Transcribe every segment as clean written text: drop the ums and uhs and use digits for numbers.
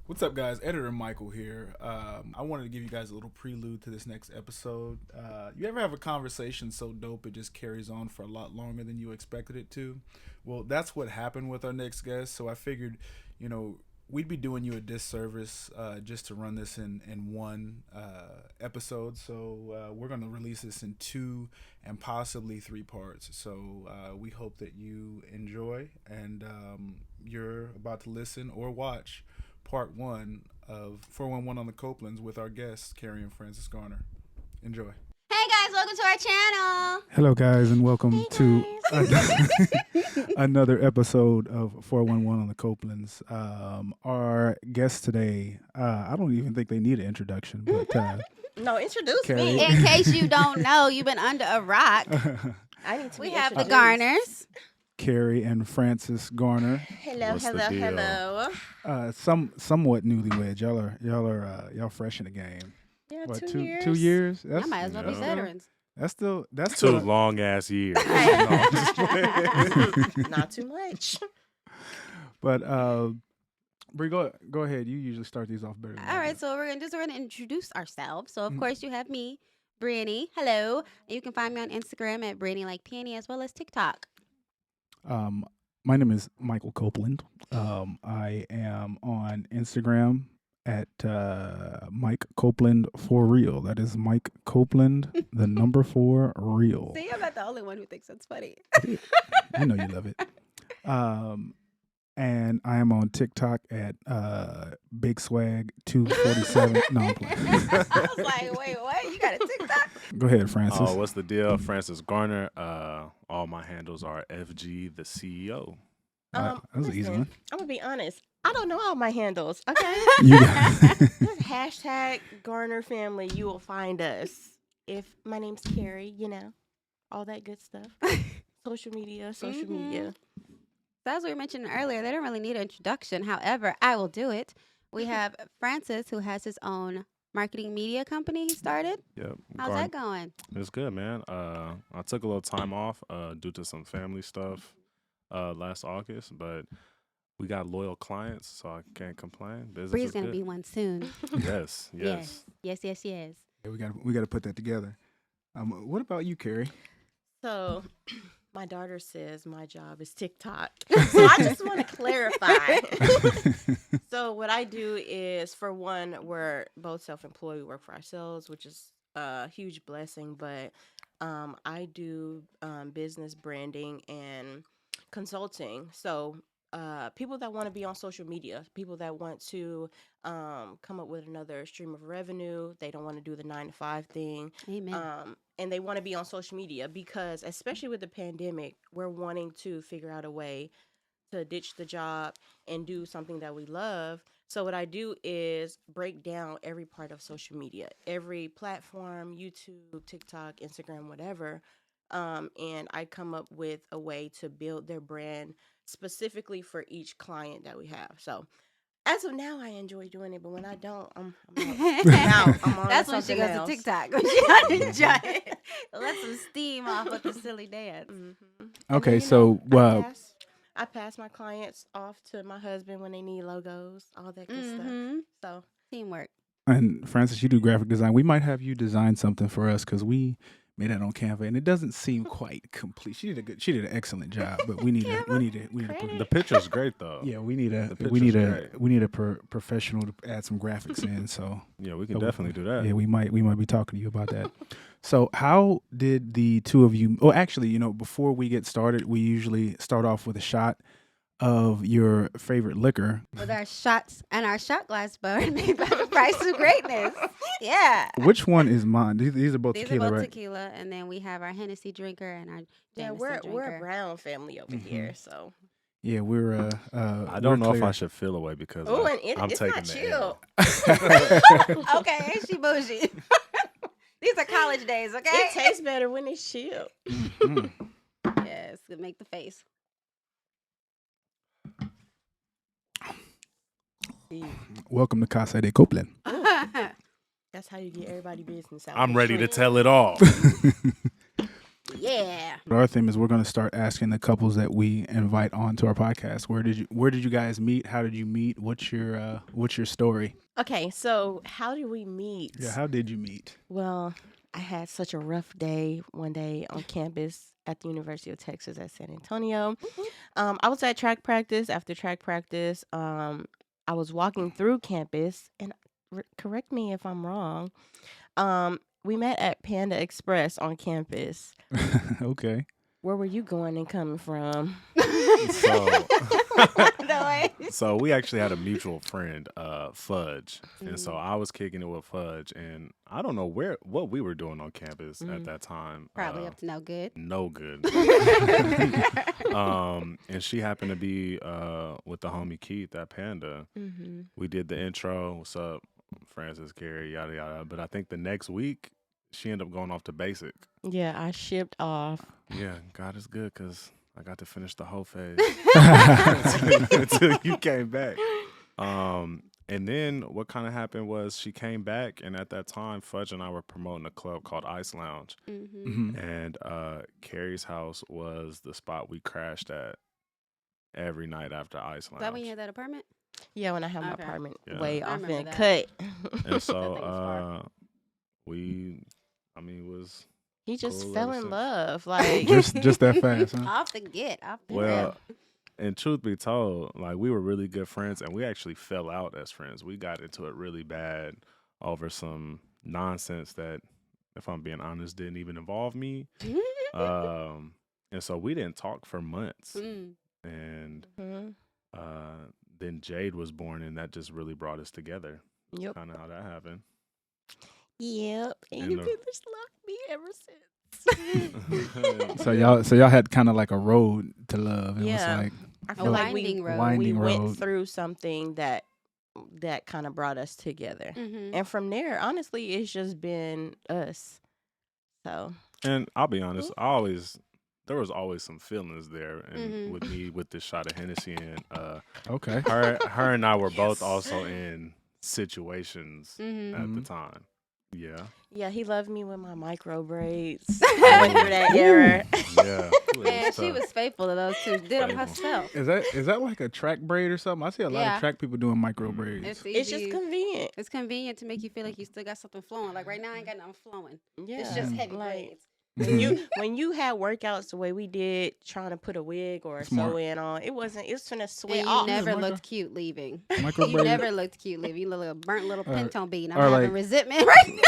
What's up, guys? Editor Michael here. I wanted to give you guys a little prelude to this next episode. You ever have a conversation so dope it just carries on for a lot longer than you expected it to? Well, that's what happened with our next guest. So I figured, we'd be doing you a disservice just to run this in one episode. So we're going to release this in 2 and possibly 3 parts. So we hope that you enjoy, and you're about to listen or watch part 1 of 411 on the Copelands with our guests, Kerry and Francis Garner. Enjoy. Hey guys, welcome to our channel. Hello, guys, and welcome to another episode of 411 on the Copelands. Our guests today, I don't even think they need an introduction, but no, introduce Kerry. me. In case you don't know, you've been under a rock. I need to We be have the introduced. Garners. Kerry and Francis Garner. Hello, What's the hello, deal? hello. Somewhat newlyweds. Y'all fresh in the game. Yeah, What, 2 years. 2 years? I might as well be Yeah. veterans. That's 2 still long ass years. Not too much. But Bree, go ahead. You usually start these off better than All I right, do. so we're gonna introduce ourselves. So of course you have me, Brittany. Hello. And you can find me on Instagram at Brittany Like Penny, as well as TikTok. My name is Michael Copeland. I am on Instagram at Mike Copeland for real. That is Mike Copeland, the number 4 real. See, I'm not the only one who thinks that's funny. I know you love it. And I am on TikTok at Big Swag 247. No, I'm playing. I was like, wait, what? You got a TikTok? Go ahead, Francis. Oh, what's the deal? Francis Garner. All my handles are FG the CEO. That was an easy one. I'm gonna be honest. I don't know all my handles. Okay. You got Just hashtag Garner family. You will find us. If my name's Kerry, all that good stuff. Social media. So as we were mentioning earlier, they don't really need an introduction. However, I will do it. We have Francis, who has his own marketing media company he started. Yep. How's that going? It's good, man. I took a little time off due to some family stuff last August, but we got loyal clients, so I can't complain. Business Bree's is going to good. be one soon. Yes. Yes. Yeah, we got to put that together. What about you, Kerry? So, my daughter says my job is TikTok. So I just want to clarify. So what I do is, for one, we're both self-employed. We work for ourselves, which is a huge blessing. But I do business branding and consulting. So people that want to be on social media, people that want to come up with another stream of revenue, they don't want to do the 9-to-5 thing. Amen. And they want to be on social media because, especially with the pandemic, we're wanting to figure out a way to ditch the job and do something that we love. So what I do is break down every part of social media, every platform, YouTube, TikTok, Instagram, whatever. And I come up with a way to build their brand specifically for each client that we have. So as of now, I enjoy doing it, but when I don't, I'm out. I'm on That's when she something goes else. to TikTok. When she don't enjoy it. Let some steam off with the silly dance. Mhm. Okay, And then, so I pass my clients off to my husband when they need logos, all that good stuff. Mhm. So Teamwork. and Francis, you do graphic design. We might have you design something for us because we made that on Canva, and it doesn't seem quite complete. She did an excellent job, but we need to put, The picture's great though. yeah, we need The we need picture's a we need a professional to add some graphics in. So Yeah, we can So definitely do that. yeah, we might be talking to you about that. So how did the two of you? Oh, actually, before we get started, we usually start off with a shot of your favorite liquor. With our shots and our shot glass bar made by the Price of Greatness. Yeah. Which one is mine? These are both These tequila, are both right? tequila, and then we have our Hennessy drinker and our yeah, Jameson we're a drinker. Brown family over here. So Yeah, we're. I don't know if I should feel away because oh, and I'm it's taking not the chill. L. Okay, ain't she bougie? These are college days, okay? It tastes better when it's chilled. Mhm. Yes, to make the face. Welcome to Casa de Copeland. That's how you get everybody business out. I'm the ready to street. tell it all. Yeah. Our theme is we're going to start asking the couples that we invite onto our podcast. Where did you guys meet? How did you meet? What's your story? Okay, so how did we meet? Yeah, how did you meet? Well, I had such a rough day one day on campus at the University of Texas at San Antonio. I was at track practice. After track practice, I was walking through campus, and correct me if I'm wrong. We met at Panda Express on campus. Okay. Where were you going and coming from? So we actually had a mutual friend, Fudge, and so I was kicking it with Fudge, and I don't know what we were doing on campus at that time. Probably up to no good. No good. And she happened to be with the homie Keith at Panda. Mm-hmm. We did the intro. What's up, Francis, Kerry, yada yada. But I think the next week she ended up going off to basic. Yeah, I shipped off. Yeah, God is good because I got to finish the whole phase until you came back. And then what kind of happened was she came back, and at that time, Fudge and I were promoting a club called Ice Lounge. Mm-hmm. And Carrie's house was the spot we crashed at every night after Ice Lounge. Is that when you had that apartment? Yeah, when I had my Okay. apartment Yeah. way I off remember and that. cut. And so That thing was far. was He just cool fell ever in since. love. Like just that fast, huh? Off the get. Off the Well, rip. and truth be told, like we were really good friends, and we actually fell out as friends. We got into it really bad over some nonsense that, if I'm being honest, didn't even involve me. And so we didn't talk for months. And Mhm. then Jade was born, and that just really brought us together. Yep. Kind of how that happened. Yep. And And you the- been just loved me ever since. So y'all had kind of like a road to love. It Yeah. was like I A feel like winding road. we Winding went road. through something that kind of brought us together. Mm-hmm. And from there, honestly, it's just been us. So And I'll be honest, there was always some feelings there, and with me with this shot of Hennessy, and okay. her and I were both also in situations Mm-hmm. at the time. Yeah, yeah, he loved me with my micro braids. I went through that era. yeah. Man, she tough. was faithful to those two. Did them Faithful. herself. Is that like a track braid or something? I see a lot Yeah. of track people doing micro braids. It's It's easy. just convenient. It's convenient to make you feel like you still got something flowing. Like right now, I ain't got nothing flowing. Yeah, It's just heavy like, braids. when you had workouts the way we did, trying to put a wig or a Smart. sew-in on, it's finna sweat And you off. never Micro- looked cute leaving. Micro You braid. never looked cute leaving. You look like a burnt little Pantone bean. I'm or having like- resentment right now.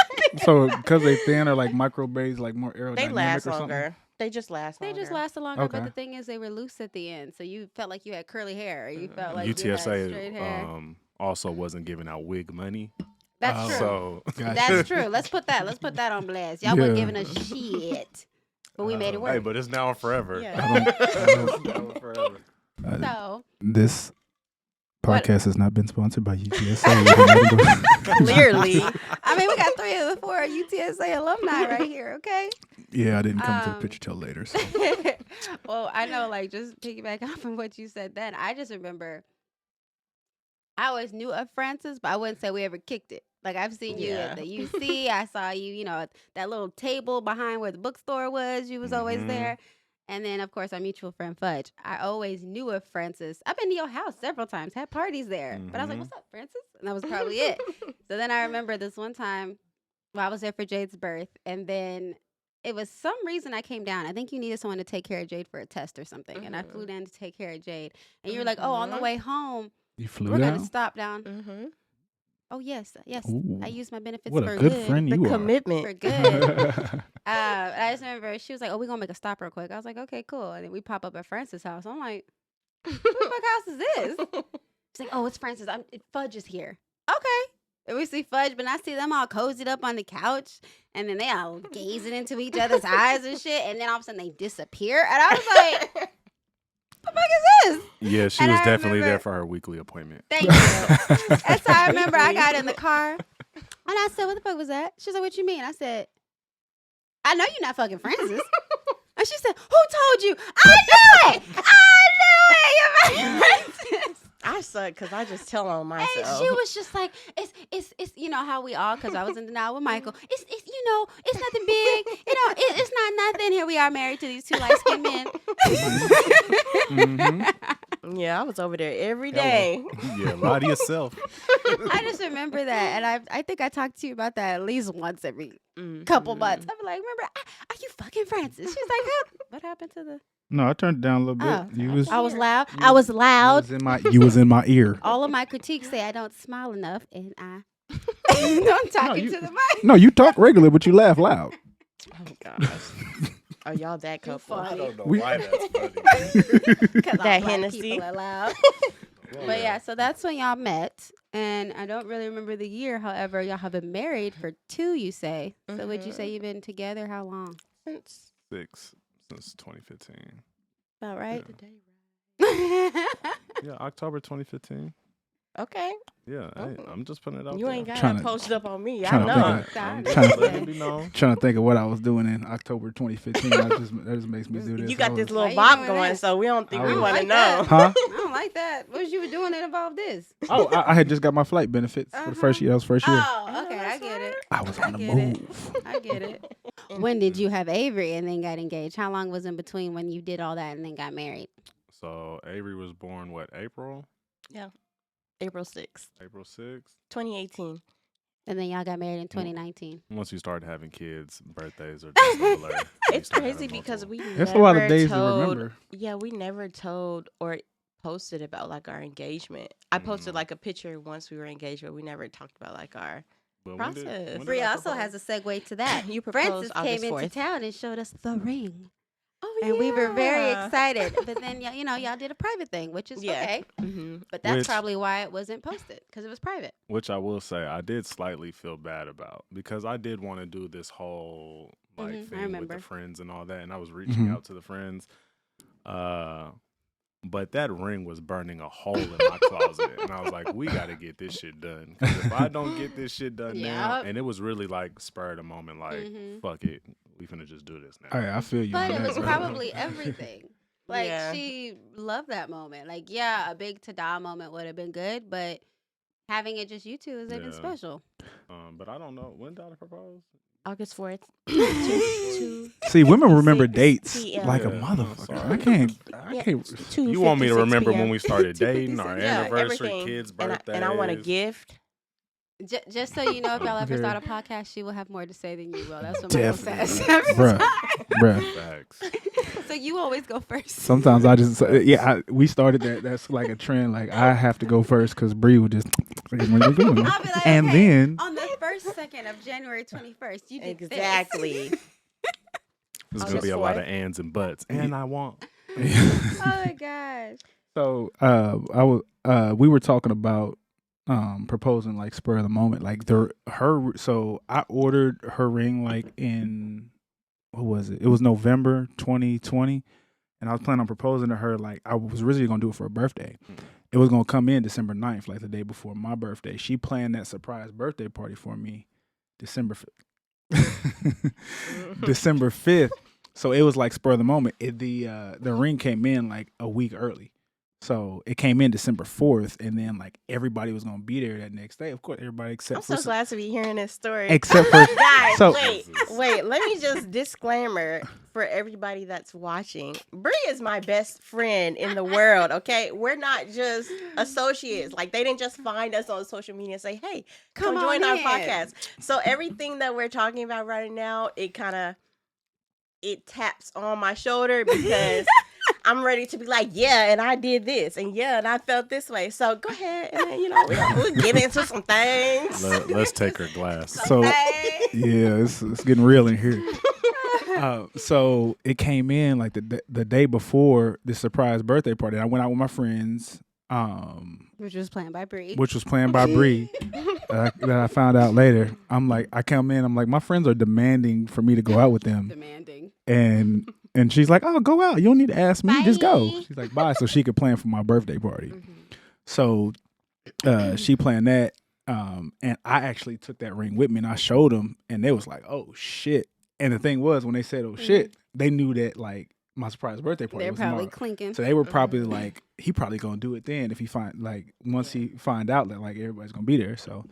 So because they thin or like micro braids, like more aerodynamic They last or something. longer. They just last They longer. just lasted longer, Okay. but the thing is, they were loose at the end, so you felt like you had curly hair. You felt like you had straight UTSA hair. also wasn't giving out wig money, That's true. so Gotcha. That's true. Let's put that on blast. Y'all weren't Yeah. giving us shit, but we made it work. hey, but it's now and forever. Yeah. It's now and forever. So This What- podcast has not been sponsored by UTSA. Clearly. I mean, we got 3 of the 4 UTSA alumni right here. Okay. Yeah, I didn't come to the Um, picture till later. So. Well, I know, like, just piggyback off of what you said then, I just remember I always knew of Francis, but I wouldn't say we ever kicked it. Like, I've seen you at Yeah. the UC. I saw you, at that little table behind where the bookstore was. You was always Mhm. there. And then, of course, our mutual friend Fudge. I always knew of Francis. I've been to your house several times, had parties there. But I was like, Mhm. what's up, Francis? And that was probably it. So then I remember this one time, I was there for Jade's birth. And then it was some reason I came down. I think you needed someone to take care of Jade for a test or something. And I flew down to take care of Jade. And you were like, oh, on the Mhm. way home, You flew we're going down? to stop down. Mm-hmm. Oh, yes. Ooh. I used my benefits What for a good friend The you commitment. For good. I just remember she was like, oh, we're going to make a stop real quick. I was like, okay, cool. And then we pop up at Francis' house. I'm like, who the fuck house is this? She's like, oh, it's Francis. Fudge is here. Okay. And we see Fudge, but I see them all cozied up on the couch. And then they all gazing into each other's eyes and shit. And then all of a sudden they disappear. And I was like, what the fuck is this? Yeah, she And was I definitely there remember- for her weekly appointment. Thank you. That's how I remember I got in the car. And I said, what the fuck was that? She's like, what you mean? I said, I know you're not fucking Francis. And she said, who told you? I knew it! I knew it! You're fucking Francis. I suck because I just tell on And myself. she was just like, it's you know how we all, because I was in denial with Michael. It's you know, it's nothing big. You know, it's not nothing. Here we are married to these two light skinned men. Yeah, I was over there every day. Yeah, lie to yourself. I just remember that, and I think I talked to you about that at least once every couple months. I'm like, remember, are you fucking Francis? She's like, what happened to the? No, I turned it down a little bit. Oh, You was I was loud. I was loud. you was in my ear. All of my critiques say I don't smile enough, and I'm talking you- to the mic. No, you talk regular, but you laugh loud. Oh gosh. Are y'all that couple? funny. I don't know We- why that's funny. That Because black Hennessy. people are loud. But yeah, so that's when y'all met, and I don't really remember the year. However, y'all have been married for 2, you say. So would you say you've been together how long? Since 6 since 2015. About right? Yeah, October 2015. okay. Yeah, I'm just putting it out You there. ain't got Tryna- to post it up on me. I tryna know. think Stop. Tryna- Let it be known. Trying to think of what I was doing in October 2015. That just makes me do this. You got I this was- Why little you bob doing going, this? so we don't think I we was- want to like know. that. Huh? I don't like that. What was you were doing that involved this? Oh, I had just got my flight benefits for the first year. That was first year. Oh, okay, I get it. I was on the get it. move. I get it. When did you have Avery and then got engaged? How long was in between when you did all that and then got married? So Avery was born April April 6th, 6th. 2018. And then y'all got married in 2019. Once you start having kids, birthdays are just similar. You It's start crazy having because multiple. we That's a never lot of days to told, remember. Yeah, we never told or posted about like our engagement. I posted like a picture once we were engaged, but we never talked about like our But process. when Bree I also has a segue to that. You proposed Francis came August into 4th. town and showed us the ring. Oh, And we were very excited. But then, you know, y'all did a private thing, which is Yeah. okay. Mm-hmm. But that's Which- probably why it wasn't posted, because it was private. Which I will say, I did slightly feel bad about because I did want to do this whole like I thing with remember. the friends and all that, and I was reaching Mhm. out to the friends. But that ring was burning a hole in my closet, and I was like, "We got to get this shit done. 'Cause if I don't get this shit done now," Yep. and it was really like spur of the moment, like, Mhm. "Fuck it, we finna just do this now." All right, I feel you. But on it that, was bro. probably everything. Like, Yeah. she loved that moment. Like, yeah, a big ta-da moment would have been good, but having it just you two is like Yeah. special. But I don't know when did I propose. August 4th. See, women remember 2:56 dates PM. like a Yeah, motherfucker. sorry. I can't. Yeah, You want me to 2:56 remember when PM. we started dating, our Yeah, anniversary, everything. kids' And birthdays, I want a gift. Just so you know, if y'all ever Okay. start a podcast, she will have more to say than you will. That's what Michael says. Definitely. every Bruh. time. Bruh. Facts. So you always go first. Sometimes I just we started that. That's like a trend. Like I have to go first because Bree would just. I'll be like, And okay, then on the first second of January 21st, you did Exactly. There's gonna August be a lot 4th. of ands and buts, and I want. this. Oh my gosh. So we were talking about proposing like spur of the moment, like so I ordered her ring like in what was it? It was November 2020, and I was planning on proposing to her like I was originally gonna do it for her birthday. It was gonna come in December 9th, like the day before my birthday. She planned that surprise birthday party for me December 5th. December 5th. So it was like spur of the moment. The ring came in like a week early. So it came in December 4th, and then like everybody was gonna be there that next day. Of course, everybody except I'm for so glad to be hearing this story. except for Guys, so wait. Let me just disclaimer for everybody that's watching. Bree is my best friend in the world. Okay, we're not just associates. Like they didn't just find us on social media and say, "Hey, come join our in. podcast." So everything that we're talking about right now, it taps on my shoulder because I'm ready to be like, yeah, and I did this, and yeah, and I felt this way. So go ahead, and then, we'll get into some things. Let's take her glass. So Okay. yeah, it's getting real in here. So it came in like the day before the surprise birthday party. I went out with my friends, Which was planned by Bree. which was planned by Bree. That I found out later. I'm like, I come in. I'm like, my friends are demanding for me to go out with them, Demanding. and she's like, oh, go out. You don't need to ask me. Just go. Bye. She's like, bye, so she could plan for my birthday party. Mm-hmm. So she planned that, and I actually took that ring with me, and I showed them, and they was like, oh shit. And the thing was, when they said, oh shit, they knew that like my surprise birthday party They're was probably tomorrow. clinking. So they were probably like, he probably gonna do it then if he once he find out that like everybody's gonna be there. So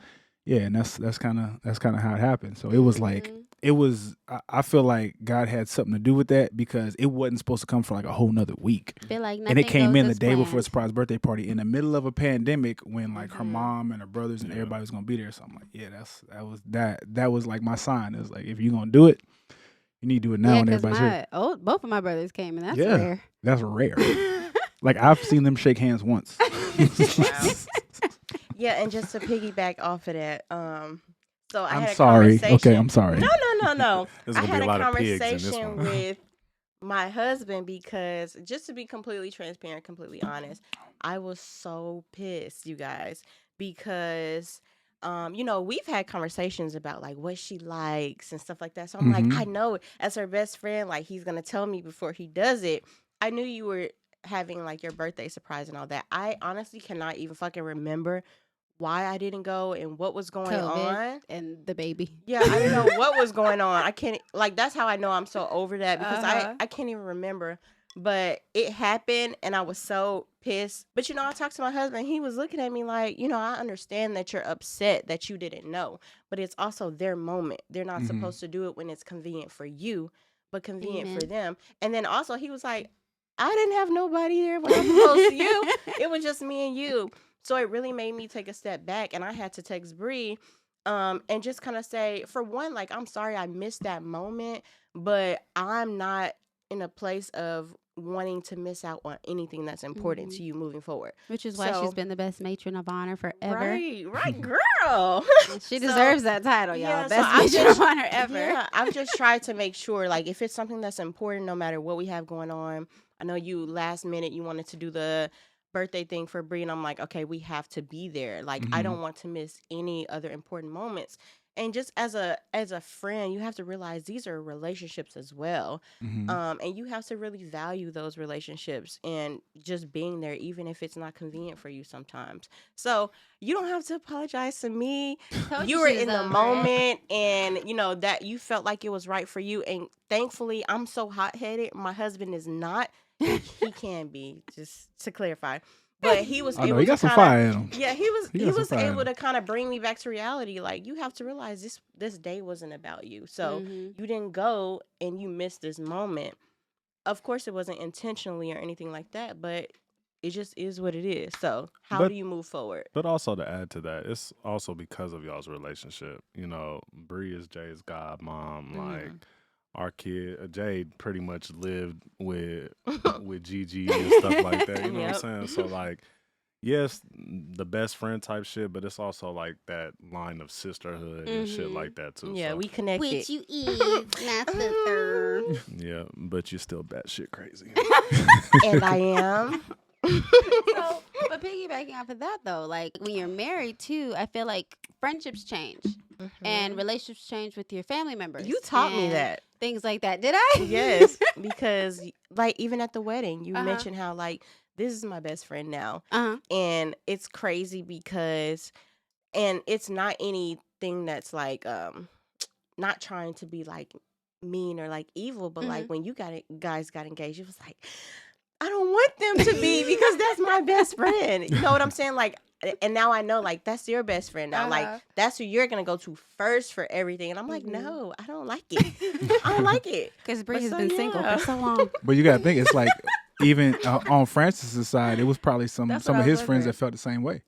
yeah, and that's kind of how it happened. So it was like I feel like God had something to do with that because it wasn't supposed to come for like a whole nother week. Feel like And it came goes in the as day before planned. the surprise birthday party in the middle of a pandemic when like her mom and her brothers and everybody was gonna be there. So I'm like, yeah, that was like my sign. It was like, if you're gonna do it, you need to do it now Yeah, when because everybody's here. both of my brothers came, and that's Yeah. rare. That's rare. Like I've seen them shake hands once. Wow. Yeah, and just to piggyback off of that, so I I'm had a sorry. conversation. Okay, I'm sorry. No. There's I gonna had be a lot a of pigs in this conversation one. with my husband because, just to be completely transparent, completely honest, I was so pissed, you guys, because we've had conversations about like what she likes and stuff like that. So I'm like, I know as her best friend, like he's gonna tell me before he does it. I knew you were having like your birthday surprise and all that. I honestly cannot even fucking remember why I didn't go and what was going COVID on. and the baby. Yeah, I don't know what was going on. I can't, like, that's how I know I'm so over that because I can't even remember. But it happened and I was so pissed. But, I talked to my husband. He was looking at me like, I understand that you're upset that you didn't know. But it's also their moment. They're not supposed to do it when it's convenient for you, but convenient for them. And then also he was like, I didn't have nobody there when I proposed to you. It was just me and you. So it really made me take a step back, and I had to text Bree and just kind of say, for one, like, I'm sorry I missed that moment, but I'm not in a place of wanting to miss out on anything that's important to you moving forward. Which is why she's been the best matron of honor forever. Right, girl. She deserves that title, y'all. Yeah, Best matron of honor ever. Yeah, I've just tried to make sure, like, if it's something that's important, no matter what we have going on. I know you last minute you wanted to do the birthday thing for Bree, and I'm like, okay, we have to be there. Like, I don't want to miss any other important moments. And just as a friend, you have to realize these are relationships as well. And you have to really value those relationships and just being there, even if it's not convenient for you sometimes. So you don't have to apologize to me. You were in the moment, and that you felt like it was right for you. And thankfully, I'm so hot-headed. My husband is not. He can be, just to clarify. But he was able he got to some kinda, fire in him. Yeah, he was fire in able him. to kind of bring me back to reality. Like, you have to realize this day wasn't about you. So you didn't go and you missed this moment. Of course, it wasn't intentionally or anything like that, but it just is what it is. So how do you move forward? But also to add to that, it's also because of y'all's relationship. Bree is Jay's godmom. Like, our kid, Jade, pretty much lived with Gigi and stuff like that. You know what I'm saying? So, like, yes, the best friend type shit, but it's also like that line of sisterhood and shit like that too. Yeah, so. we connected. Which you is, not sister. Yeah, but you're still batshit crazy. And I am. So, but piggybacking off of that though, like when you're married too, I feel like friendships change and relationships change with your family members. You taught me and that. Things like that. Did I? Yes, because like even at the wedding, you mentioned how like this is my best friend now, and it's crazy because, and it's not anything that's like not trying to be like mean or like evil, but like when you guys got engaged, it was like, I don't want them to be because that's my best friend. You know what I'm saying? Like, and now I know like that's your best friend now. Like that's who you're gonna go to first for everything. And I'm like, no, I don't like it. I don't like it. Because Bree has been single for so long. But you gotta think, it's like even on Francis's side, it was probably some That's of what I his was friends wondering. that felt the same way.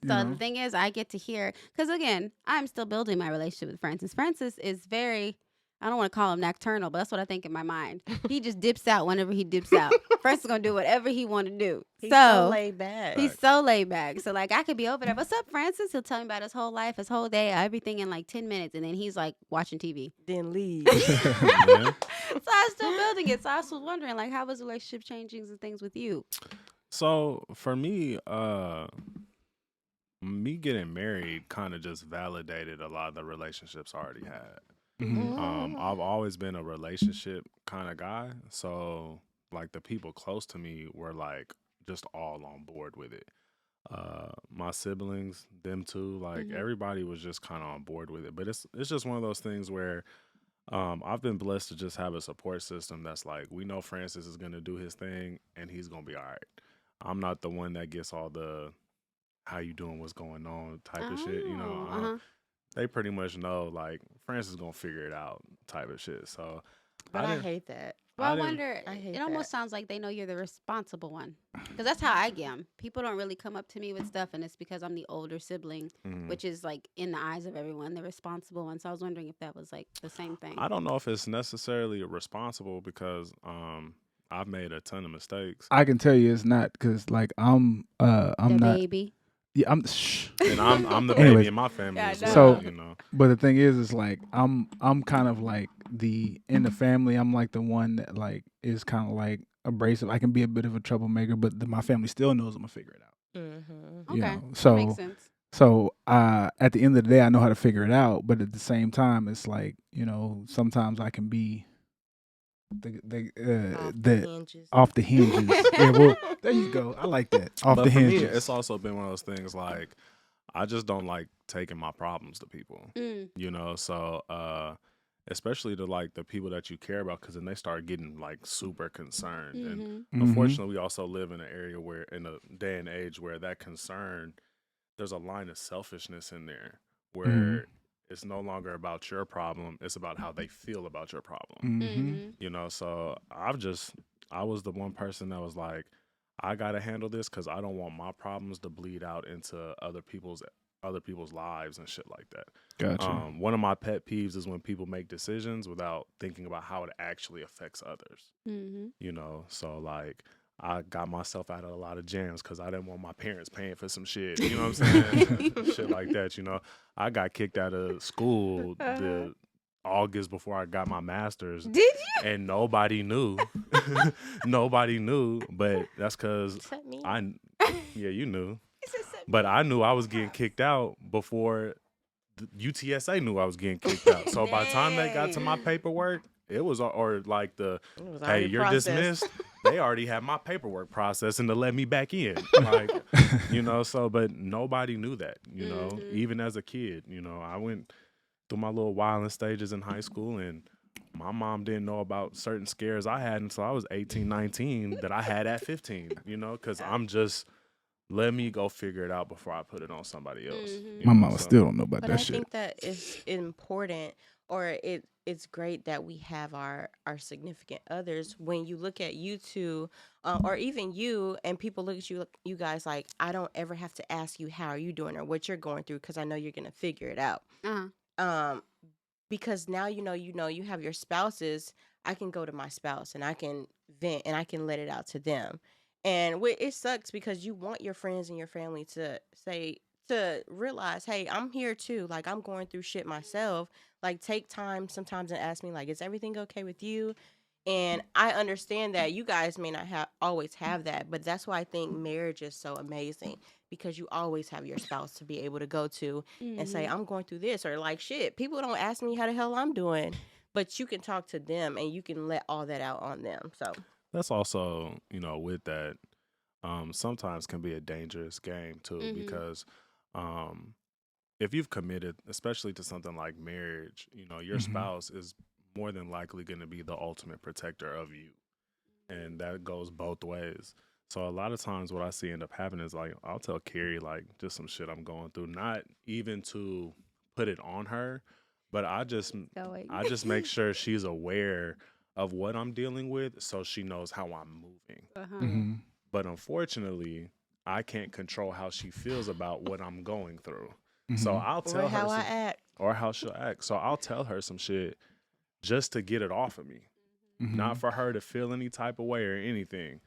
So the thing is, I get to hear, because again, I'm still building my relationship with Francis. Francis is very, I don't want to call him nocturnal, but that's what I think in my mind. He just dips out whenever he dips out. Francis is going to do whatever he want to do. He's so laid back. He's so laid back. So like I could be over there, what's up, Francis? He'll tell me about his whole life, his whole day, everything in like 10 minutes. And then he's like watching TV. Then leave. Yeah. So I'm still building it. So I was wondering, like, how was the relationship changing and things with you? So for me, me getting married kind of just validated a lot of the relationships I already had. I've always been a relationship kind of guy. So like the people close to me were like just all on board with it. My siblings, them too, like everybody was just kind of on board with it. But it's just one of those things where I've been blessed to just have a support system that's like, we know Francis is gonna do his thing and he's gonna be all right. I'm not the one that gets all the how you doing, what's going on type of shit. You know, Uh-huh. they pretty much know like Francis is gonna figure it out type of shit. So But I didn't- hate that. Well, I didn't- wonder. I hate It almost that. sounds like they know you're the responsible one, because that's how I am. People don't really come up to me with stuff, and it's because I'm the older sibling, Mhm. which is like in the eyes of everyone, the responsible one. So I was wondering if that was like the same thing. I don't know if it's necessarily responsible because I've made a ton of mistakes. I can tell you it's not because like I'm the not. baby. Yeah, I'm. Shh. And I'm the Anyways. baby in my family Yeah, I as know. well, So- you know. But the thing is like I'm kind of like in the family. I'm like the one that like is kind of like abrasive. I can be a bit of a troublemaker, but my family still knows I'm gonna figure it out. Mm-hmm. Okay, You know, that makes sense. So at the end of the day, I know how to figure it out. But at the same time, it's like, you know, sometimes I can be the hinges. off the hinges. Yeah, well, there you go. I like that. Off But the for hinges. me, it's also been one of those things like I just don't like taking my problems to people, Mm. you know. So especially to like the people that you care about, because then they start getting like super concerned. And Mm-hmm. Mhm. unfortunately, we also live in an area where, in a day and age where that concern, there's a line of selfishness in there where Mhm. it's no longer about your problem; it's about how they feel about your problem. Mhm. You know, so I was the one person that was like, I gotta handle this because I don't want my problems to bleed out into other people's lives and shit like that. Gotcha. One of my pet peeves is when people make decisions without thinking about how it actually affects others. Mm-hmm. You know, so like I got myself out of a lot of jams because I didn't want my parents paying for some shit. You know what I'm saying? Shit like that. You know, I got kicked out of school the August before I got my master's, Did you? and nobody knew. Nobody knew, but that's because Except me. yeah, you knew. But I knew I was getting kicked out before the UTSA knew I was getting kicked out. So by the time they got to my paperwork, it was or like the It was hey, already you're processed. dismissed. They already had my paperwork processing to let me back in. Like, you know, so but nobody knew that, you know, Mhm. even as a kid, you know, I went through my little wilding stages in high school and my mom didn't know about certain scares I had until I was 18, 19 that I had at 15, you know, because I'm just let me go figure it out before I put it on somebody else. Mhm. you My know, mama so- still don't know about But that I shit. think that it's important, or it's great that we have our significant others. When you look at you two, or even you, and people look at you guys like, I don't ever have to ask you how are you doing or what you're going through because I know you're gonna figure it out. Uh-huh. Because now you have your spouses. I can go to my spouse and I can vent and I can let it out to them. And it sucks because you want your friends and your family to realize, hey, I'm here too. Like, I'm going through shit myself. Like, take time sometimes and ask me, like, is everything okay with you? And I understand that you guys may not always have that, but that's why I think marriage is so amazing, because you always have your spouse to be able to go to and say, Mhm. I'm going through this, or like, shit, people don't ask me how the hell I'm doing, but you can talk to them and you can let all that out on them. So That's also, you know, with that, sometimes can be a dangerous game too, Mhm. because if you've committed, especially to something like marriage, you know, your Mhm. spouse is more than likely going to be the ultimate protector of you. And that goes both ways. So a lot of times what I see end up happening is like, I'll tell Kerry like just some shit I'm going through, not even to put it on her, but I just make sure she's aware of what I'm dealing with so she knows how I'm moving. Uh-huh. Mhm. But unfortunately, I can't control how she feels about what I'm going through. Mhm. So I'll or tell her how I act. or how she'll act. So I'll tell her some shit just to get it off of me. Mhm. Not for her to feel any type of way or anything.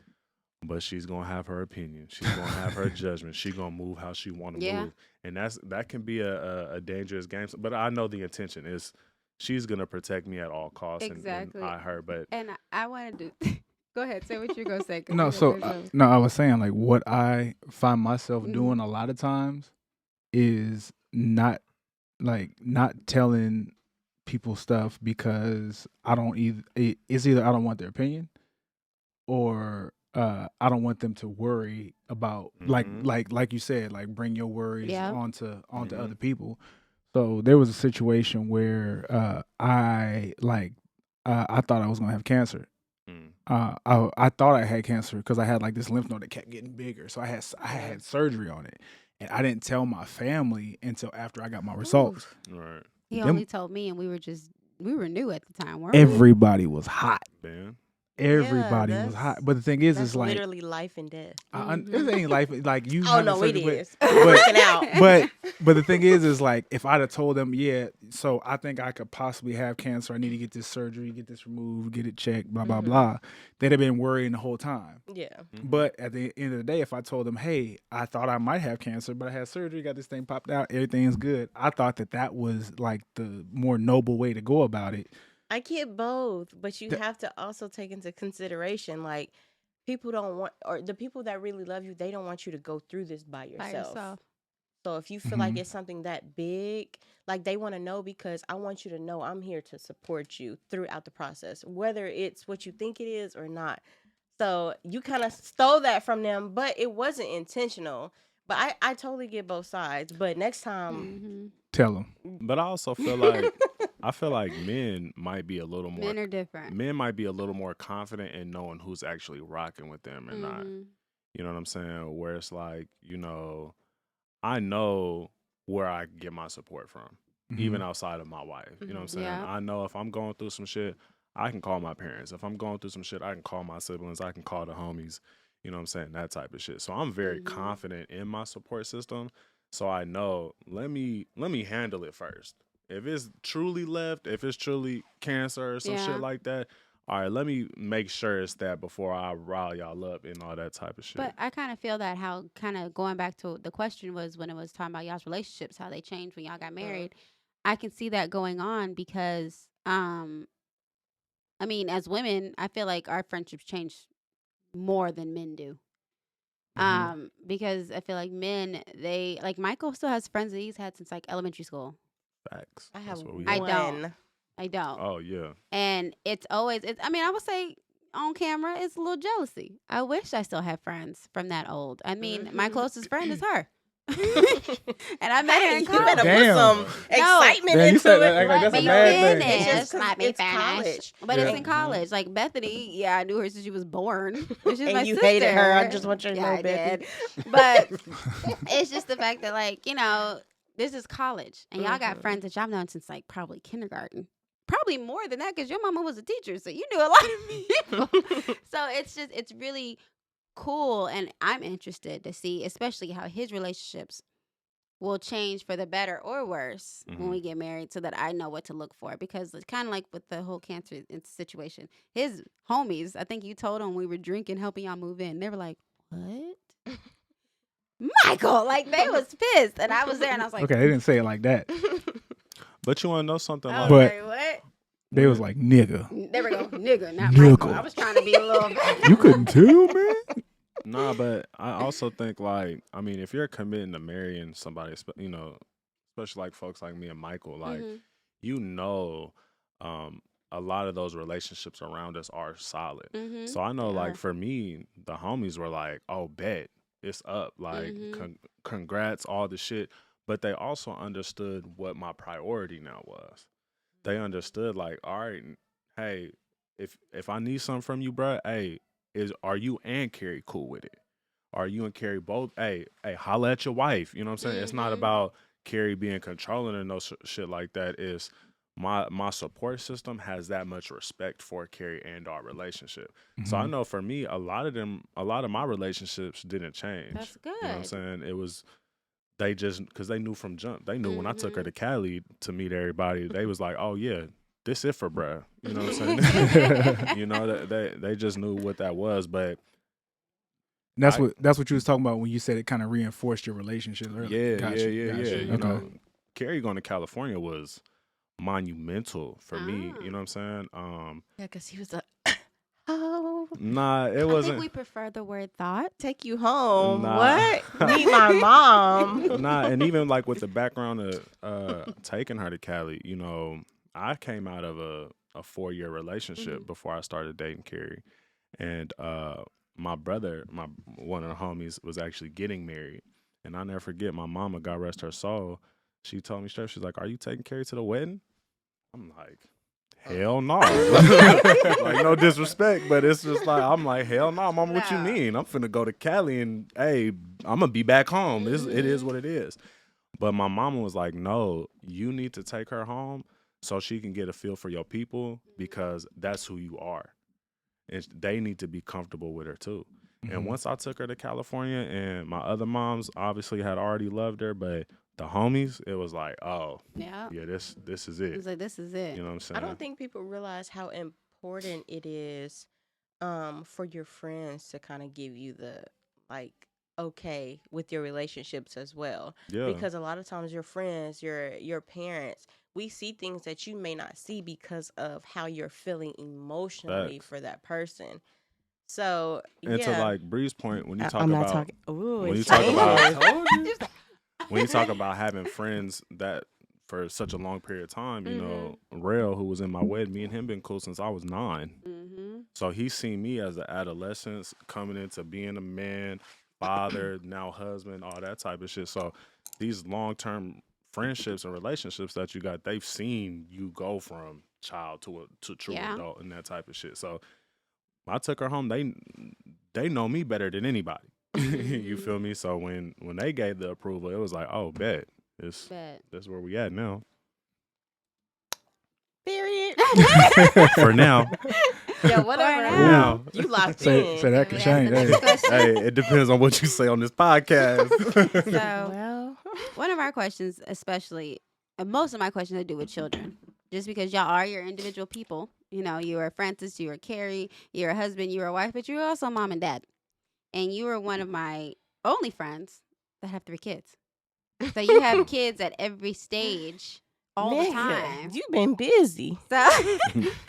But she's gonna have her opinion. She's gonna have her judgment. She's gonna move how she want to Yeah. move. And that can be a dangerous game. But I know the intention is she's gonna protect me at all costs Exactly. and I her. But And I wanted to go ahead, say what you're gonna say. 'cause No, you so gonna say something. no, I was saying like what I find myself Mhm. doing a lot of times is not telling people stuff because I don't it's either I don't want their opinion or I don't want them to worry about Mhm. like you said, like bring your worries Yeah. onto Mhm. other people. So there was a situation where I thought I was gonna have cancer. Mm. I thought I had cancer because I had like this lymph node that kept getting bigger. So I had surgery on it, and I didn't tell my family until after I got my results. Right. He Them- only told me, and we were new at the time, weren't we? Everybody was hot. Man. Everybody was that's- hot. But the thing is, That's it's like literally life and death. it ain't like you. Oh having no, it surgery, is. Working out. But the thing is like if I'd have told them, yeah, so I think I could possibly have cancer. I need to get this surgery, get this removed, get it checked, blah blah blah. They'd have been worrying the whole time. Yeah. But at the end of the day, if I told them, hey, I thought I might have cancer, but I had surgery, got this thing popped out, everything's good. I thought that was like the more noble way to go about it. I get both, but you have to also take into consideration like people don't want, or the people that really love you, they don't want you to go through this by yourself. So if you feel like it's something that big, like they want to know, because I want you to know I'm here to support you throughout the process, whether it's what you think it is or not. So you kind of stole that from them, but it wasn't intentional. But I totally get both sides. But next time, Tell them. But I also feel like men might be a little more. Men are different. Men might be a little more confident in knowing who's actually rocking with them and not. Mhm. You know what I'm saying? Where it's like, I know where I get my support from, even outside of my wife. You know what I'm saying? Yeah. I know if I'm going through some shit, I can call my parents. If I'm going through some shit, I can call my siblings. I can call the homies. You know what I'm saying? That type of shit. So I'm very confident in my support system. So I know, let me handle it first. If it's truly left, if it's truly cancer or some Yeah. shit like that, all right, let me make sure it's that before I rile y'all up and all that type of shit. But I kind of feel that how kind of going back to the question was when it was talking about y'all's relationships, how they changed when y'all got married. I can see that going on because, I mean, as women, I feel like our friendships change more than men do. Because I feel like men, they like Michael still has friends that he's had since like elementary school. Facts. I That's have what we I one. don't. I don't. Oh yeah. And it's always, I mean, I would say on camera, it's a little jealousy. I wish I still had friends from that old. I mean, my closest friend is her. And I met her in You college. better Damn. put some excitement Damn, you into said it. that like Let that's a me mad thing. finish. It's just 'cause Let me it's finish. college. But it's Yeah. in college. Like Bethany, yeah, I knew her since she was born. She's And my you sister. hated her. I just want you to Yeah, know, I Bethany. did. But it's just the fact that, like, this is college. And y'all got friends that y'all known since, like, probably kindergarten. Probably more than that because your mama was a teacher. So you knew a lot of people. So it's really cool. And I'm interested to see, especially how his relationships will change for the better or worse when we get married, so that I know what to look for. Because it's kind of like with the whole cancer situation. His homies, I think you told them we were drinking, helping y'all move in. They were like, what? Michael, like they was pissed. And I was there and I was like, Okay, they didn't say it like that. But you want to know something? I Like, was But- like, what? They was like, nigga. There we go. Nigga, not Nigga. Michael. I was trying to be a little You couldn't tell, man? nah, but I also think like, I mean, if you're committing to marrying somebody, especially like folks like me and Michael, like, a lot of those relationships around us are solid. So I know, like, for me, the homies were like, oh, bet, it's up. Like, congrats, all the shit. But they also understood what my priority now was. They understood, like, all right, hey, if I need something from you, bruh, hey, are you and Kerry cool with it? Are you and Kerry both? Hey, holla at your wife. You know what I'm saying? It's not about Kerry being controlling or no shit like that. It's my support system has that much respect for Kerry and our relationship. So I know for me, a lot of my relationships didn't change. That's good. You know what I'm saying? It was, they just, because they knew from jump. They knew when I took her to Cali to meet everybody, they was like, oh yeah, this it for bruh. You know what I'm saying? You know, they just knew what that was. But That's what you was talking about when you said it kind of reinforced your relationship earlier. yeah. You Okay. know, Kerry going to California was monumental for me. You know what I'm saying? Yeah, because he was like, oh, Nah, it I wasn't. think we prefer the word thought. take you home. Nah. What? Meet my mom. Nah, and even like with the background of taking her to Cali, you know, I came out of a 4-year relationship before I started dating Kerry, and my brother, one of the homies, was actually getting married, and I'll never forget. My mama, God rest her soul, she told me straight, she's like, "Are you taking Kerry to the wedding?" I'm like, hell no. Like, no disrespect, but it's just like, I'm like, hell no, mama, what you No. mean? I'm finna go to Cali and, hey, I'm gonna be back home. It is what it is. But my mama was like, no, you need to take her home so she can get a feel for your people, because that's who you are. And they need to be comfortable with her too. And once I took her to California, and my other moms obviously had already loved her, but the homies, it was like, oh, Yeah. this is it. It's like, this is it. You know what I'm saying? I don't think people realize how important it is for your friends to kind of give you the, like, okay with your relationships as well. Yeah. Because a lot of times your friends, your parents, we see things that you may not see because of how you're feeling emotionally Facts. for that person. So, And to yeah. like Bree's point, when you talk I'm not about talking. Ooh, when you it's talk changing. about when you talk about having friends that for such a long period of time, you know, Rail, who was in my wedding, me and him been cool since I was 9. Mm-hmm. So he's seen me as an adolescent coming into being a man, father, now husband, all that type of shit. So these long-term friendships and relationships that you got, they've seen you go from child to true adult and that type of shit. So I took her home. They know me better than anybody. You feel me? So when they gave the approval, it was like, oh, bet. That's where we at now. Period. For now. Yeah, whatever. now. You locked Say in. that can change. Next question. Hey, it depends on what you say on this podcast. So, Well, one of our questions, especially, most of my questions have to do with children. Just because y'all are your individual people. You know, you are Francis, you are Kerry, you're a husband, you're a wife, but you're also mom and dad. And you are one of my only friends that have 3 kids. So you have kids at every stage all the nigga, time. you've been busy. So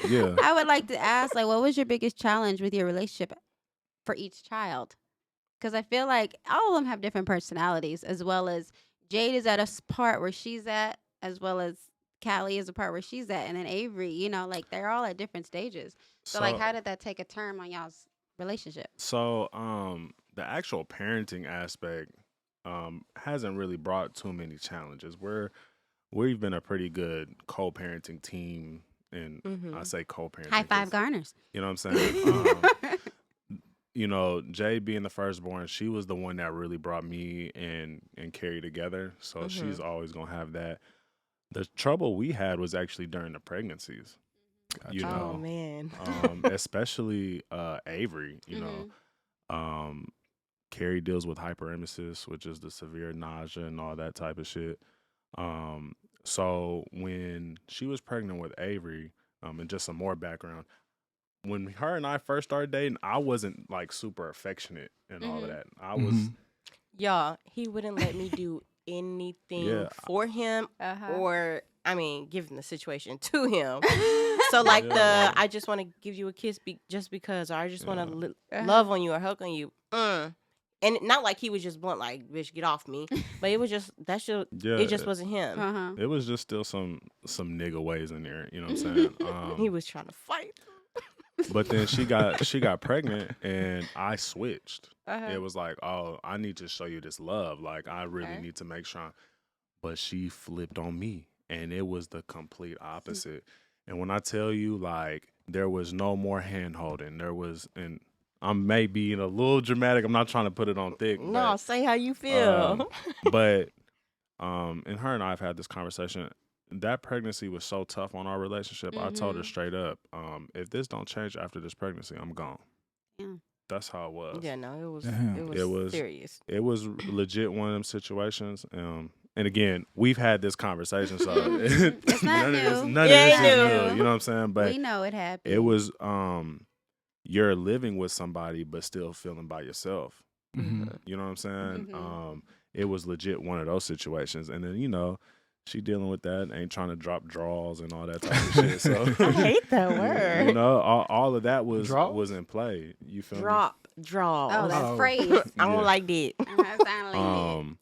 Yeah. I would like to ask, like, what was your biggest challenge with your relationship for each child? Because I feel like all of them have different personalities, as well as Jade is at a part where she's at, as well as Callie is a part where she's at, and then Avery, you know, like, they're all at different stages. So like, how did that take a turn on y'all's relationship? So the actual parenting aspect hasn't really brought too many challenges. We've been a pretty good co-parenting team, and I say co-parenting. High five, Garners. You know what I'm saying? You know, Jay being the firstborn, she was the one that really brought me and Kerry together. So she's always gonna have that. The trouble we had was actually during the pregnancies. You know, Oh man. especially Avery. You know, Kerry deals with hyperemesis, which is the severe nausea and all that type of shit. So when she was pregnant with Avery, and just some more background, when her and I first started dating, I wasn't like super affectionate and all of that. I was, Y'all, he wouldn't let me do anything for him or, I mean, given the situation to him. So like I just want to give you a kiss just because, or I just want to love on you or hug on you. And not like he was just blunt, like, bitch, get off me. But it was just, that shit, it just wasn't him. It was just still some nigga ways in there, you know what I'm saying? He was trying to fight. But then she got pregnant, and I switched. It was like, oh, I need to show you this love. Like, I really need to make sure. But she flipped on me, and it was the complete opposite. And when I tell you, like, there was no more hand holding. There was, and I may be a little dramatic. I'm not trying to put it on thick. No, but, say how you feel. but and her and I have had this conversation. That pregnancy was so tough on our relationship. I told her straight up, if this don't change after this pregnancy, I'm gone. Yeah. That's how it was. Yeah, no, it was serious. It was legit one of them situations. And again, we've had this conversation, so It's not new. None of this is new. You know what I'm saying? But we know it happened. it was you're living with somebody but still feeling by yourself. You know what I'm saying? It was legit one of those situations. And then, you know, she dealing with that, ain't trying to drop draws and all that type of shit. So I hate that word. You know, all of that was in play. You feel me? Draws. Oh, that's phrase. I don't like that.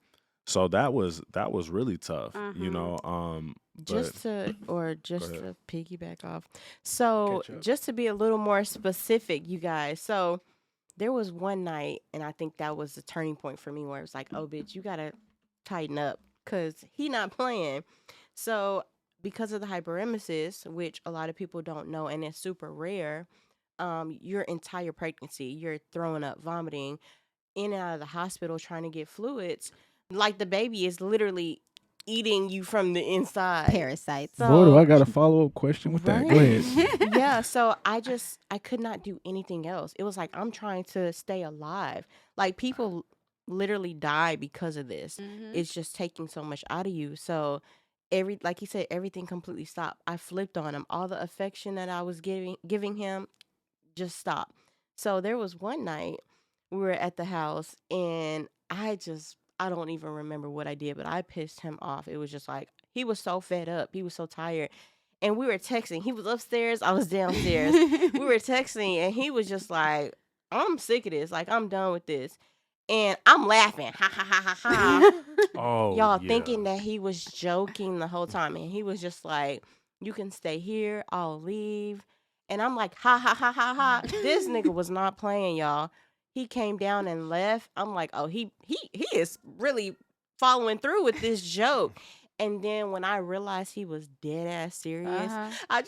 So that was really tough. You know, just to piggyback off. So just to be a little more specific, you guys. So there was one night, and I think that was the turning point for me, where it was like, oh, bitch, you gotta tighten up. because he not playing. So because of the hyperemesis, which a lot of people don't know and it's super rare, your entire pregnancy, you're throwing up, vomiting, in and out of the hospital trying to get fluids. Like the baby is literally eating you from the inside. Parasites. So, Boy, do I got a follow-up question with that. Go Right. ahead. Yeah, so I could not do anything else. It was like I'm trying to stay alive. Like people literally die because of this. Mhm. It's just taking so much out of you. So like he said, everything completely stopped. I flipped on him. All the affection that I was giving him just stopped. So there was one night we were at the house and I don't even remember what I did, but I pissed him off. It was just like he was so fed up. He was so tired. And we were texting. He was upstairs. I was downstairs. We were texting and he was just like, I'm sick of this. Like, I'm done with this. And I'm laughing. Ha ha ha ha ha. Oh, Y'all yeah. thinking that he was joking the whole time. And he was just like, you can stay here. I'll leave. And I'm like, ha ha ha ha ha. This nigga was not playing, y'all. He came down and left. I'm like, oh, he is really following through with this joke. And then when I realized he was dead ass serious, I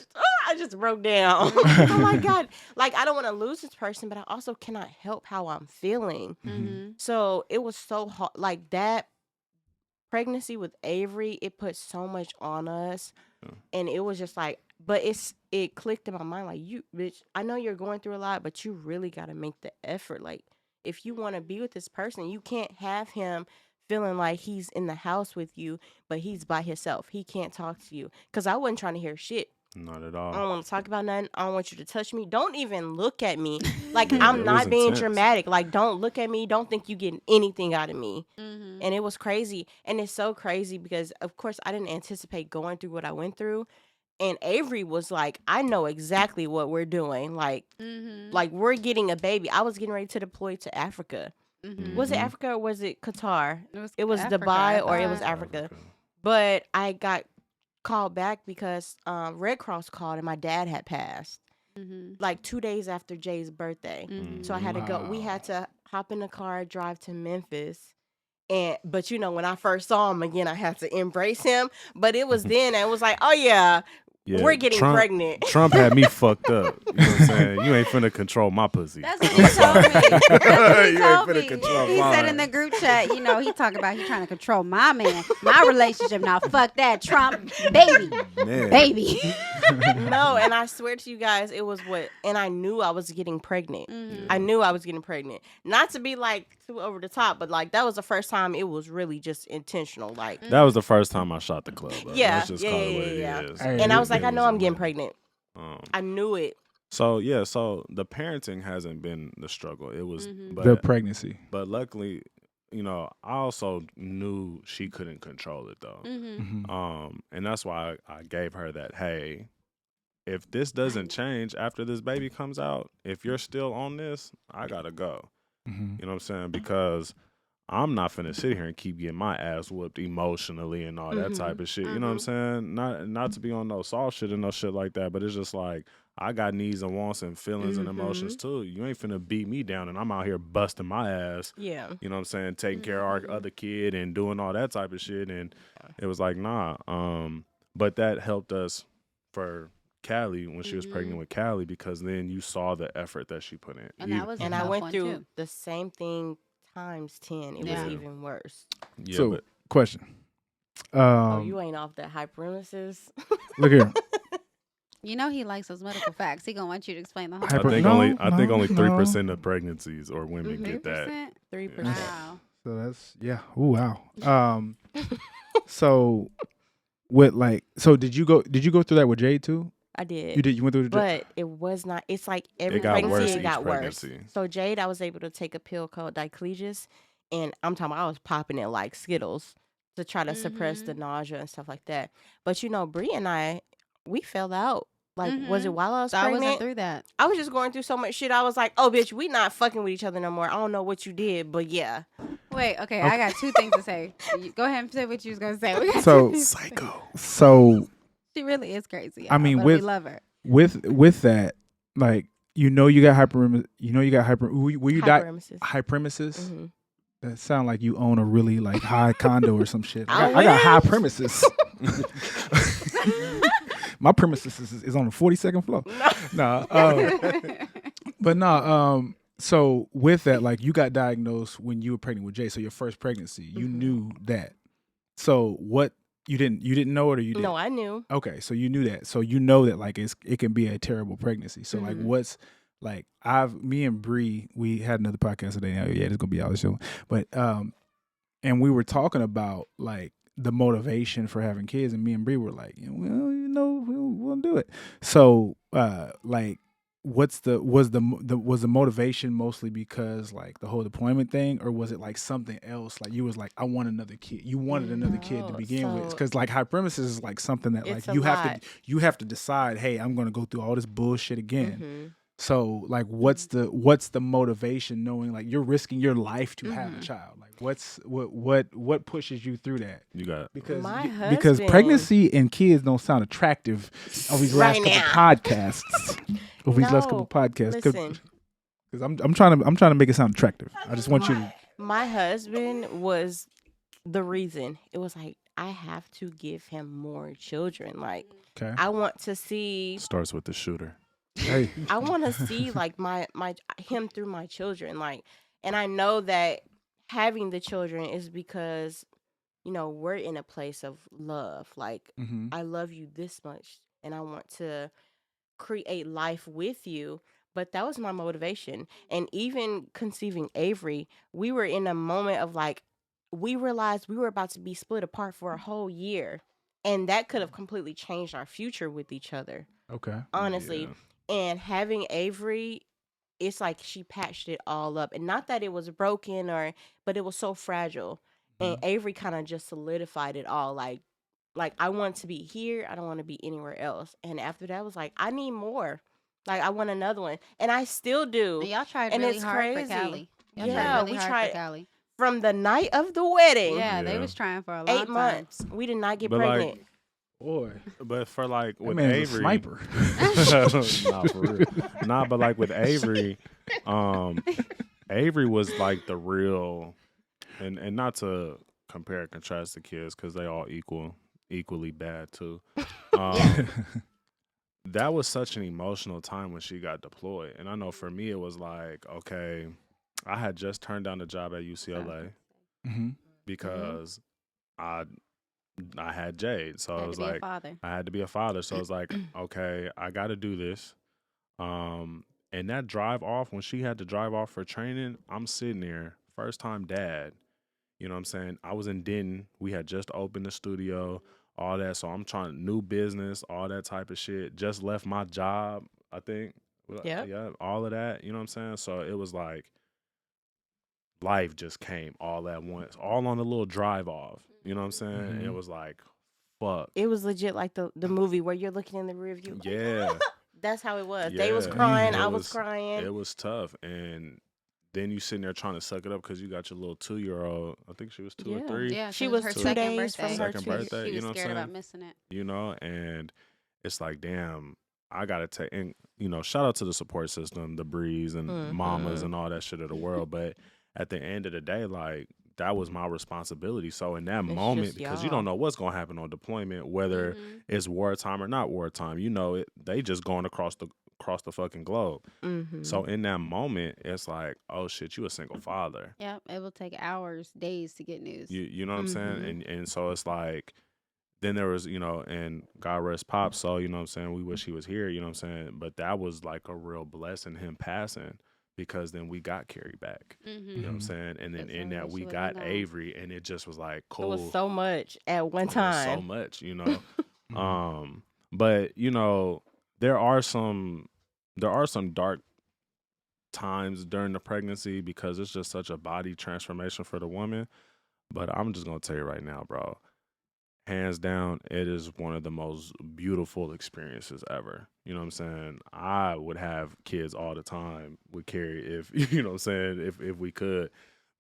just broke down. Oh my God. Like, I don't want to lose this person, but I also cannot help how I'm feeling. Mhm. So it was so hard. Like that pregnancy with Avery, it put so much on us. And it was just like, but it clicked in my mind like, you bitch, I know you're going through a lot, but you really got to make the effort. Like, if you want to be with this person, you can't have him feeling like he's in the house with you, but he's by himself. He can't talk to you. Because I wasn't trying to hear shit. Not at I all. don't want to talk about nothing. I don't want you to touch me. Don't even look at me. Like, Yeah, I'm it not was being intense. dramatic. Like, don't look at me. Don't think you getting anything out of me. Mhm. And it was crazy. And it's so crazy because, of course, I didn't anticipate going through what I went through. And Avery was like, I know exactly what we're doing. Like, Mhm. like we're getting a baby. I was getting ready to deploy to Africa. Mhm. Was it Mhm. Africa or was it Qatar? It was Africa, Dubai I or it was thought. Africa. But I got called back because Red Cross called and my dad had passed Mhm. like 2 days after Jay's birthday. Mhm. So I had to go. We had Wow. to hop in the car, drive to Memphis. But you know, when I first saw him again, I had to embrace him. But it was then, it was like, oh yeah, Yeah, we're getting pregnant. Trump had me fucked up. You know what I'm saying? You ain't finna control my pussy. That's what he told me. That's what he You ain't told finna me. control He said in mine. the group chat, you know, he talking about he trying to control my man, my relationship. Now fuck that, Trump, baby, Man. baby. No, and I swear to you guys, it was and I knew I was getting pregnant. Mhm. I knew I was getting pregnant. Not to be like too over the top, but like that was the first time it was really just intentional. Like, That was the first time I shot the club. Bro. Yeah, Let's just yeah, call it yeah, what yeah. it is. Hey, and I was like, It I know I'm getting amazing. pregnant. Um, I knew it. so the parenting hasn't been the struggle. It was, Mhm. but The pregnancy. luckily, you know, I also knew she couldn't control it though. Mhm. Mhm. And that's why I gave her that. Hey, if this doesn't change after this baby comes out, if you're still on this, I gotta go. Mhm. You know what I'm saying? Because I'm not finna sit here and keep getting my ass whooped emotionally and all that Mhm. type of shit. You know what I'm saying? Not to be on no soft shit and no shit like that, but it's just like I got needs and wants and feelings and emotions too. You ain't finna beat me down and I'm out here busting my ass. Yeah. You know what I'm saying? Taking care of our other kid and doing all that type of shit. And it was like, nah. But that helped us for Callie when she was pregnant with Callie because then you saw the effort that she put in. And that was a And I tough went one, through too. the same thing times 10. It Yeah. was even worse. Yeah, So, but question. Oh, you ain't off that hyperemesis. Look here. You know he likes those medical facts. He gonna want you to explain the whole. I Hyper- think No, only no, only no. 3% of pregnancies or women Mhm. get that. 3%? 3%. Wow. So that's Ooh, wow. So with so did you go through that with Jade too? I did. You went through the But it was not. It's like every It got pregnancy, worse it each got pregnancy. worse. So Jade, I was able to take a pill called diclegis, and I'm talking about I was popping it like Skittles to try to suppress the nausea and stuff like that. But you know, Bree and I, we fell out. Like, was it while I was So I pregnant? wasn't through that. I was just going through so much shit. I was like, oh, bitch, we not fucking with each other no more. I don't know what you did, but yeah. Wait, okay, I got two things to say. Go ahead and say what you was gonna say. We got So- two things to say. Psycho. So She really is crazy. I mean, but we with- love her. with that, like you got hyper. Will you die Hyperemesis. hyperemesis? Mhm. That sound like you own a really like high condo or some shit. I I got high wish. premises. My premises is on the 42nd floor. But no. So with that, like you got diagnosed when you were pregnant with Jay. So your first pregnancy, you knew that. So what you didn't know it or you did? No, I knew. Okay, so you knew that. So you know that like it can be a terrible pregnancy. So like what's like me and Bree, we had another podcast today. Yeah, it's gonna be out soon. But and we were talking about like the motivation for having kids, and me and Bree were like, well, we'll do it. So like was the motivation mostly because like the whole deployment thing, or was it like something else? Like you was like, I want another kid. You wanted another kid to begin with, because like high premises is like something that like you have to decide, hey, I'm gonna go through all this bullshit again. So like what's the motivation, knowing like you're risking your life to have a child? Like what pushes you through that? You got because pregnancy and kids don't sound attractive over these last couple podcasts. Listen, because I'm trying to make it sound attractive. I just want you to. My husband was the reason. It was like, I have to give him more children. Like, okay. I want to see. Starts with the shooter. Hey. I want to see like him through my children. Like, and I know that having the children is because, we're in a place of love. Like, I love you this much, and I want to create life with you. But that was my motivation. And even conceiving Avery, we were in a moment of like, we realized we were about to be split apart for a whole year, and that could have completely changed our future with each other. Okay. Honestly. Yeah. And having Avery, it's like she patched it all up. And not that it was broken but it was so fragile. And Avery kind of just solidified it all. Like I want to be here. I don't want to be anywhere else. And after that, I was like, I need more. Like, I want another one. And I still do. And y'all tried and really it's hard crazy. for Callie. Y'all Yeah, tried really hard for Callie. From the night of the wedding. Yeah, they Yeah. was trying for a long 8 months. We did not get But, like, pregnant. Boy, But for like that with man's a Avery, sniper. nah, for real. Nah, but like with Avery, Avery was like the real, and not to compare and contrast the kids because they all equally bad too. That was such an emotional time when she got deployed, and I know for me it was like, okay, I had just turned down the job at UCLA because I had Jade, so I was like, I had to be a father. So I was like, okay, I got to do this. And that drive off, when she had to drive off for training, I'm sitting there, first time dad. You know what I'm saying? I was in Denton. We had just opened the studio, all that. So I'm trying new business, all that type of shit. Just left my job, I think. Yeah, all of that. You know what I'm saying? So it was like life just came all at once, all on a little drive off. You know what I'm saying? And it was like, fuck. It was legit like the movie where you're looking in the rear view. Yeah. That's how it was. Yeah. They was crying. It I was crying. It was tough. And then you sitting there trying to suck it up because you got your little 2-year-old. I think she was 2 or 3. Yeah, she was her 2 second days birthday. from her Second 2 birthday. She You was know what I'm scared saying? about missing it. You know, and it's like, damn, I got to take, and, shout out to the support system, the Breeze and mamas and all that shit of the world. But at the end of the day, like, that was my responsibility. So in that moment, because you don't know what's going to happen on deployment, whether it's wartime or not wartime, they just going across the fucking globe. So in that moment, it's like, oh shit, you a single father. Yep, it will take hours, days to get news. You know what I'm saying? And so it's like, then there was, and God rest Pop, so, you know what I'm saying, we wish he was here, you know what I'm saying? But that was like a real blessing, him passing, because then we got Kerry back. You know what I'm saying? And then in that we got Avery, and it just was like, cool. It was so much at one time. So much, But, there are some dark times during the pregnancy because it's just such a body transformation for the woman. But I'm just going to tell you right now, bro, hands down, it is one of the most beautiful experiences ever. You know what I'm saying? I would have kids all the time with Kerry if, you know what I'm saying, if we could,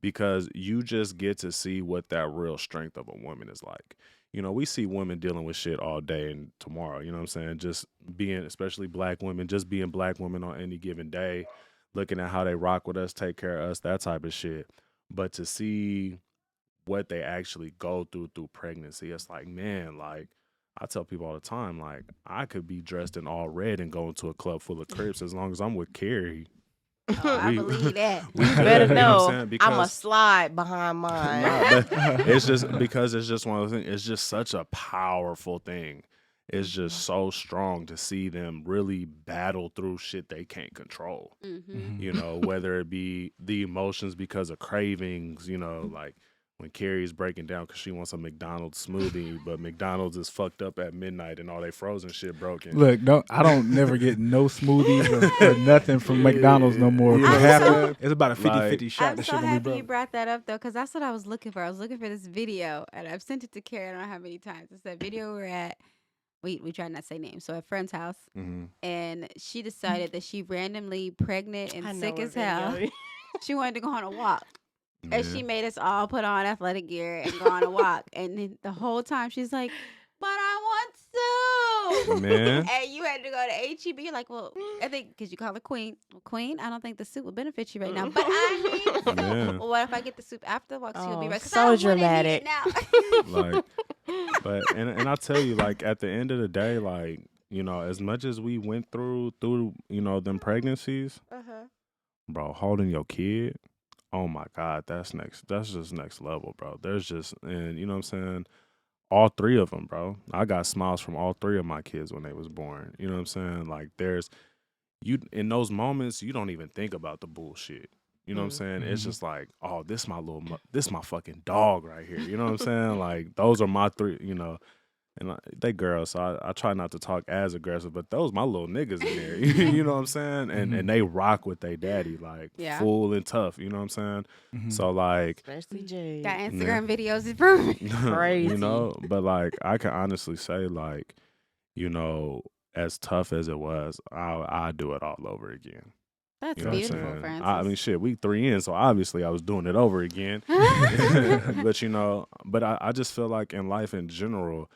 because you just get to see what that real strength of a woman is like. We see women dealing with shit all day and tomorrow, you know what I'm saying? Just being, especially black women, just being black women on any given day, looking at how they rock with us, take care of us, that type of shit. but to see what they actually go through pregnancy, it's like, man, like I tell people all the time, like I could be dressed in all red and go into a club full of Crips as long as I'm with Kerry. Oh, I believe that. We You good, better you know what know. I'm saying? I'm a Because slide behind mine. nah, but it's just because it's just one of those things. It's just such a powerful thing. It's just so strong to see them really battle through shit they can't control. Mm-hmm. You know, whether it be the emotions because of cravings, you know, like when Carrie's breaking down because she wants a McDonald's smoothie, but McDonald's is fucked up at midnight and all they frozen shit broken. Look, I don't never get no smoothies or nothing from McDonald's no more. Yeah, I'm Half so- of- it's about a 50-50 shot. I'm That so shit gonna be happy you broke. brought that up though, because that's what I was looking for. I was looking for this video, and I've sent it to Kerry. I don't know how many times. It's that video we're at. We try not to say names. So at friend's house, and she decided that she randomly pregnant I and know sick what as hell. video. She wanted to go on a walk. And Yeah. she made us all put on athletic gear and go on a walk. And then the whole time she's like, but I want soup. Man. And you had to go to HEB. You're like, well, I think because you call her Queen. Well, Queen, I don't think the soup will benefit you right now. But I need soup. Yeah. Well, what if I get the soup after the walk? She'll be Oh, right. 'Cause so I don't wanna eat dramatic. it now. Like, but and I tell you, like at the end of the day, like, you know, as much as we went through, you know, them pregnancies, bro, holding your kid, oh my God, that's just next level, bro. There's just, and you know what I'm saying? All three of them, bro. I got smiles from all three of my kids when they was born. You know what I'm saying? Like in those moments, you don't even think about the bullshit. You know what I'm saying? It's just like, oh, this my fucking dog right here. You know what I'm saying? Like those are my three, you know, and they girls, so I try not to talk as aggressive, but those my little niggas in there. You know what I'm saying? And they rock with their daddy, like full and tough. You know what I'm saying? So like, Especially Jade. That Instagram videos is proving. Crazy. you know, but like I can honestly say, like, you know, as tough as it was, I do it all over again. That's You know what I'm beautiful, saying? Francis. I mean, shit, week 3 in, so obviously I was doing it over again. But you know, I just feel like in life in general,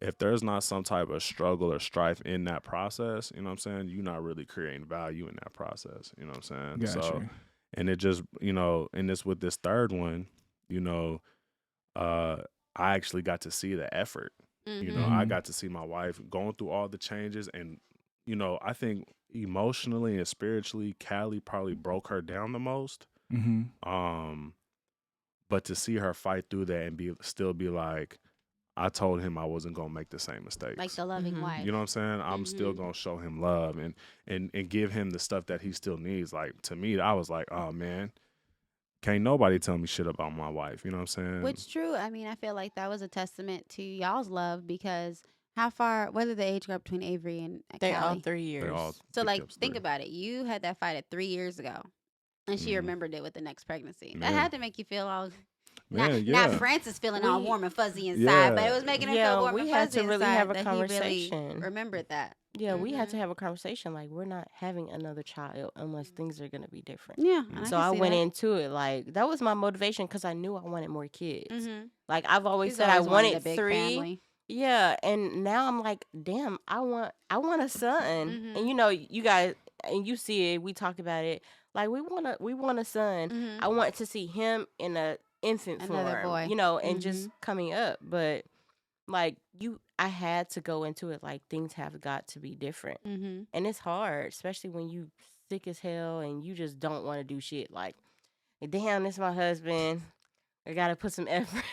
if there's not some type of struggle or strife in that process, you know what I'm saying, you're not really creating value in that process. You know what I'm saying? Got So, you. and it just, you know, and this with this third one, you know, I actually got to see the effort. You know, I got to see my wife going through all the changes, and you know, I think emotionally and spiritually, Callie probably broke her down the most. But to see her fight through that and still be like, I told him I wasn't gonna make the same mistakes. Like the loving wife. You know what I'm saying? I'm still gonna show him love and give him the stuff that he still needs. Like to me, I was like, oh man, can't nobody tell me shit about my wife. You know what I'm saying? Which true. I mean, I feel like that was a testament to y'all's love because how far, what did the age gap between Avery and They all Callie? 3 years. They all So big like, ups think there. about it. You had that fight at 3 years ago, and she Mhm. remembered it with the next pregnancy. That Man. had to make you feel all. Man, Not yeah. Francis feeling all We- warm and fuzzy inside, Yeah. but it was making her Yeah, feel warm we and had fuzzy to really inside have a that conversation. He really remembered that. Yeah, we had to have a conversation. Like, we're not having another child unless things are going to be different. Yeah. So I went into it like that was my motivation because I knew I wanted more kids. Mm-hmm. Like I've always said, I wanted a big 3. family. Yeah, and now I'm like, damn, I want a son. Mhm. And you know, you guys, and you see it. We talked about it. Like we want a son. Mhm. I want to see him in a infant Another form, boy. you know, and just coming up. But like I had to go into it like things have got to be different, Mm-hmm. and it's hard, especially when you sick as hell and you just don't want to do shit. Like, damn, this my husband. I gotta put some effort.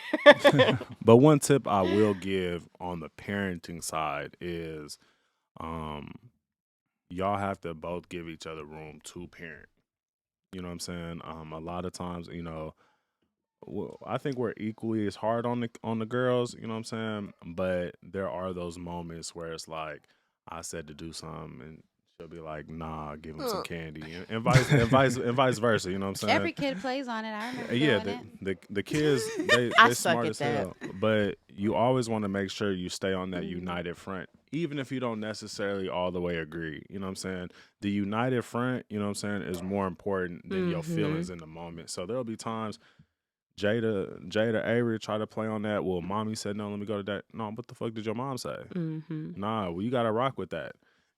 But one tip I will give on the parenting side is y'all have to both give each other room to parent. You know what I'm saying? A lot of times, you know, I think we're equally as hard on the girls, you know what I'm saying? But there are those moments where it's like I said to do something and she'll be like, nah, give him some candy, and vice versa. You know what I'm saying? Every kid plays on it. I remember Yeah, doing it. the kids they I they suck smart at as hell, but you always want to make sure you stay on that united front, even if you don't necessarily all the way agree. You know what I'm saying? The united front, you know what I'm saying, is more important than your feelings in the moment. So there'll be times Jada Avery try to play on that. Well, mommy said no, let me go to that. No, what the fuck did your mom say? Nah, well, you gotta rock with that.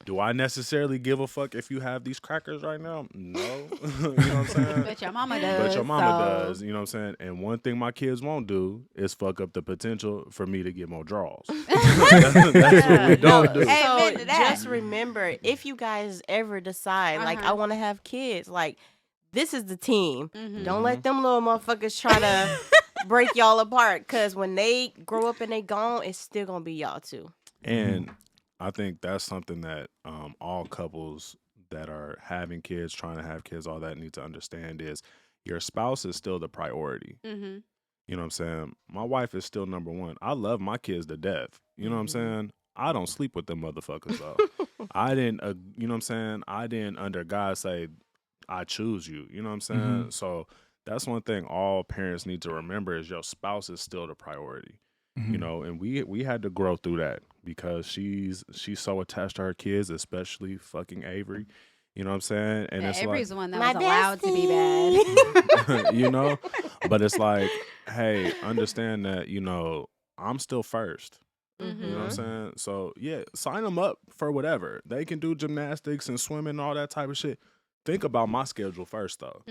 Do I necessarily give a fuck if you have these crackers right now? No. You know what I'm saying? But your mama does. But your mama so- does, you know what I'm saying? And one thing my kids won't do is fuck up the potential for me to get more draws. That's what we don't do. Amen to So that. just remember, if you guys ever decide, like, I want to have kids, like, this is the team. Mhm. Don't let them little motherfuckers try to break y'all apart. Because when they grow up and they gone, it's still going to be y'all too. And I think that's something that all couples that are having kids, trying to have kids, all that need to understand is your spouse is still the priority. Mhm. You know what I'm saying? My wife is still number one. I love my kids to death. You know what I'm saying? I don't sleep with them motherfuckers though. I didn't, you know what I'm saying? I didn't under God say, I choose you. You know what I'm saying? So that's one thing all parents need to remember is your spouse is still the priority. You know, and we had to grow through that because she's so attached to her kids, especially fucking Avery. You know what I'm saying? And Yeah, it's Avery's like, the one that My was allowed to be bad. you know, but it's like, hey, understand that, you know, I'm still first. You know what I'm saying? So yeah, sign them up for whatever. They can do gymnastics and swimming and all that type of shit. Think about my schedule first though.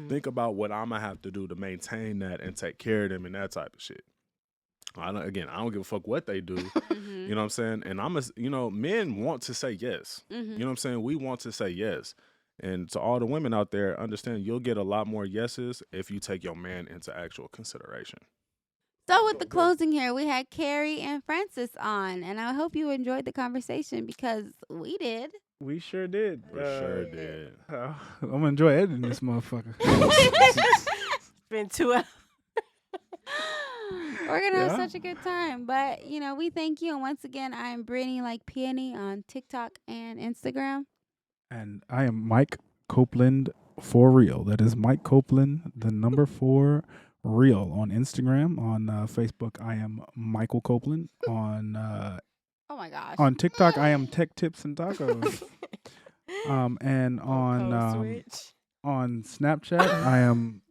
Think about what I'm gonna have to do to maintain that and take care of them and that type of shit. I don't give a fuck what they do. You know what I'm saying? And you know, men want to say yes. You know what I'm saying? We want to say yes. And to all the women out there, understand you'll get a lot more yeses if you take your man into actual consideration. So with the closing here, we had Kerry and Francis on, and I hope you enjoyed the conversation because we did. We sure did. We sure did. I'm gonna enjoy editing this motherfucker. It's been 2 hours. We're gonna have Yeah. such a good time. But you know, we thank you. And once again, I'm Brittany like Peony on TikTok and Instagram. And I am Mike Copeland for real. That is Mike Copeland, the number 4 real on Instagram. On Facebook, I am Michael Copeland. Oh my gosh. On TikTok, I am Tech Tips and Tacos. And Code on switch. Snapchat, I am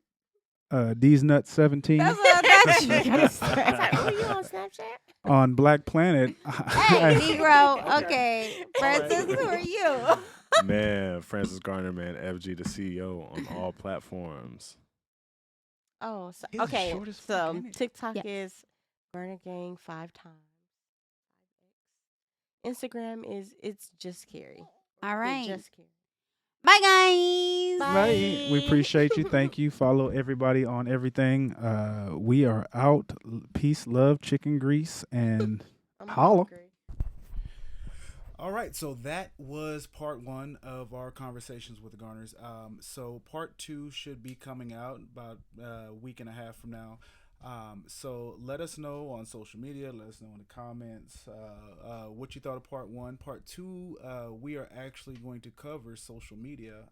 D's Nuts 17. That's what I thought you were gonna It's say. like, oh, you on Snapchat? On Black Planet, Hey, Negro. Okay, Francis, who are you? Man, Francis Garner, man, FG the CEO on all platforms. Oh, so, It's okay. short as fuck, So ain't it? TikTok Yeah. is Garner Gang 5 times. Instagram is it's just Kerry. All right. Just Kerry. Bye, guys. Bye. We appreciate you. Thank you. Follow everybody on everything. We are out. Peace, love, chicken grease, and I'm Holla. hungry. All right, so that was part 1 of our conversations with the Garners. So part 2 should be coming out about a week and a half from now. So let us know on social media. Let us know in the comments what you thought of part 1. Part 2, we are actually going to cover social media,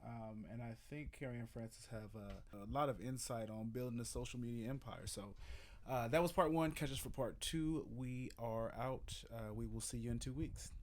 and I think Kerry and Francis have a lot of insight on building a social media empire. So that was part 1. Catch us for part 2. We are out. We will see you in 2 weeks.